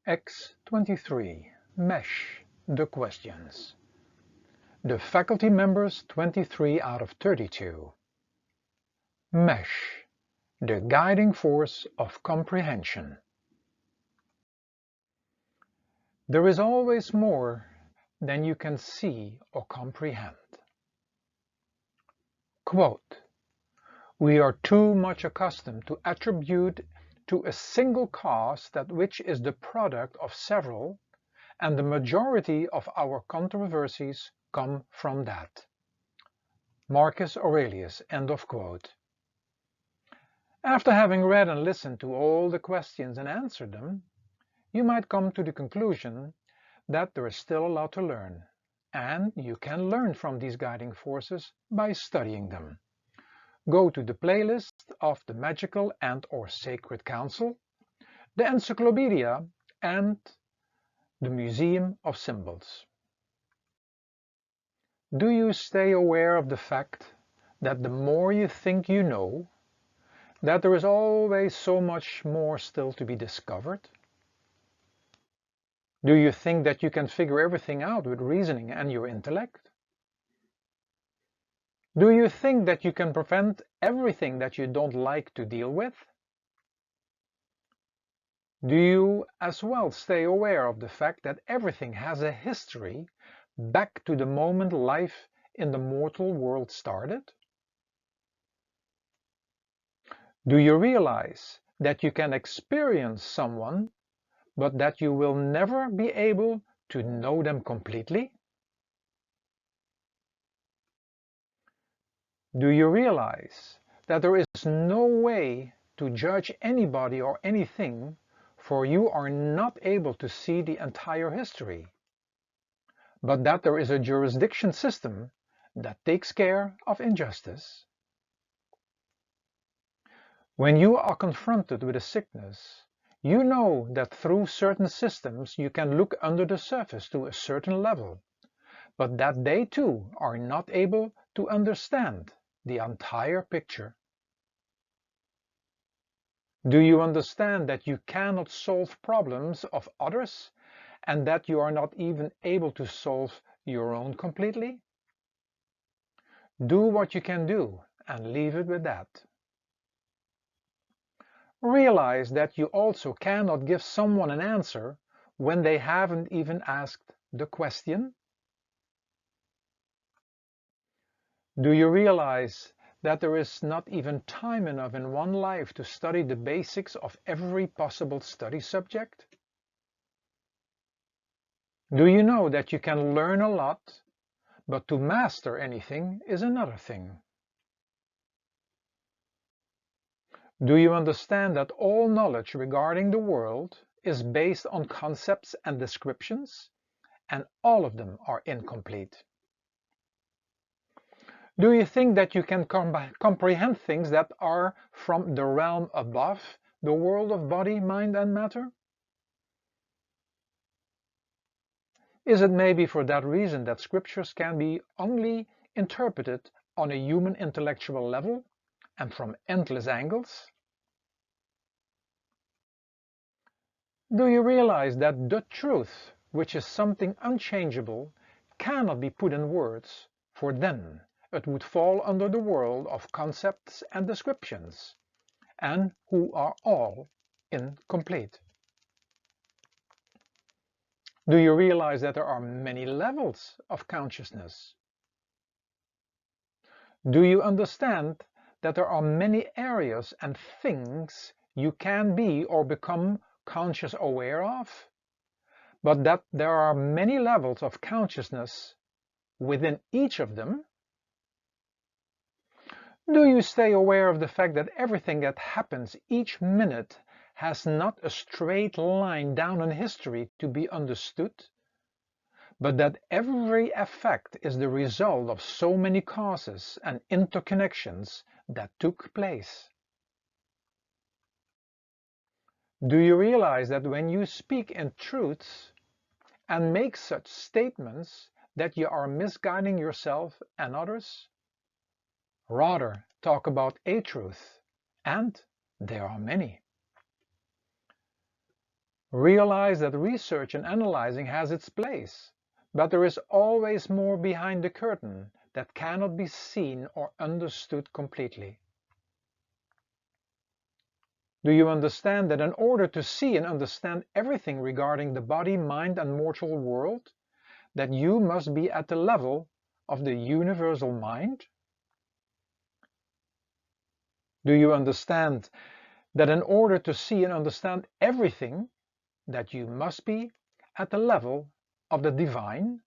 X23 Mesh the Questions. The faculty members 23 out of 32. Mesh, the guiding force of comprehension. There is always more than you can see or comprehend. Quote, "We are too much accustomed to attribute to a single cause that which is the product of several, and the majority of our controversies come from that." Marcus Aurelius, end of quote. After having read and listened to all the questions and answered them, you might come to the conclusion that there is still a lot to learn, and you can learn from these guiding forces by studying them. Go to the playlist of the Magical and/or Sacred Council, the Encyclopedia, and the Museum of Symbols. Do you stay aware of the fact that the more you think you know, that there is always so much more still to be discovered? Do you think that you can figure everything out with reasoning and your intellect? Do you think that you can prevent everything that you don't like to deal with? Do you as well stay aware of the fact that everything has a history back to the moment life in the mortal world started? Do you realize that you can experience someone, but that you will never be able to know them completely? Do you realize that there is no way to judge anybody or anything, for you are not able to see the entire history, but that there is a jurisdiction system that takes care of injustice? When you are confronted with a sickness, you know that through certain systems you can look under the surface to a certain level, but that they too are not able to understand the entire picture. Do you understand that you cannot solve problems of others, and that you are not even able to solve your own completely? Do what you can do and leave it with that. Realize that you also cannot give someone an answer when they haven't even asked the question. Do you realize that there is not even time enough in one life to study the basics of every possible study subject? Do you know that you can learn a lot, but to master anything is another thing? Do you understand that all knowledge regarding the world is based on concepts and descriptions, and all of them are incomplete? Do you think that you can comprehend things that are from the realm above the world of body, mind, and matter? Is it maybe for that reason that scriptures can be only interpreted on a human intellectual level and from endless angles? Do you realize that the truth, which is something unchangeable, cannot be put in words, for then it would fall under the world of concepts and descriptions, and who are all incomplete? Do you realize that there are many levels of consciousness? Do you understand that there are many areas and things you can be or become conscious aware of, but that there are many levels of consciousness within each of them? Do you stay aware of the fact that everything that happens each minute has not a straight line down in history to be understood, but that every effect is the result of so many causes and interconnections that took place? Do you realize that when you speak in truths and make such statements that you are misguiding yourself and others? Rather, talk about a truth, and there are many. Realize that research and analyzing has its place, but there is always more behind the curtain that cannot be seen or understood completely. Do you understand that in order to see and understand everything regarding the body, mind, and mortal world, that you must be at the level of the universal mind? Do you understand that in order to see and understand everything, that you must be at the level of the divine?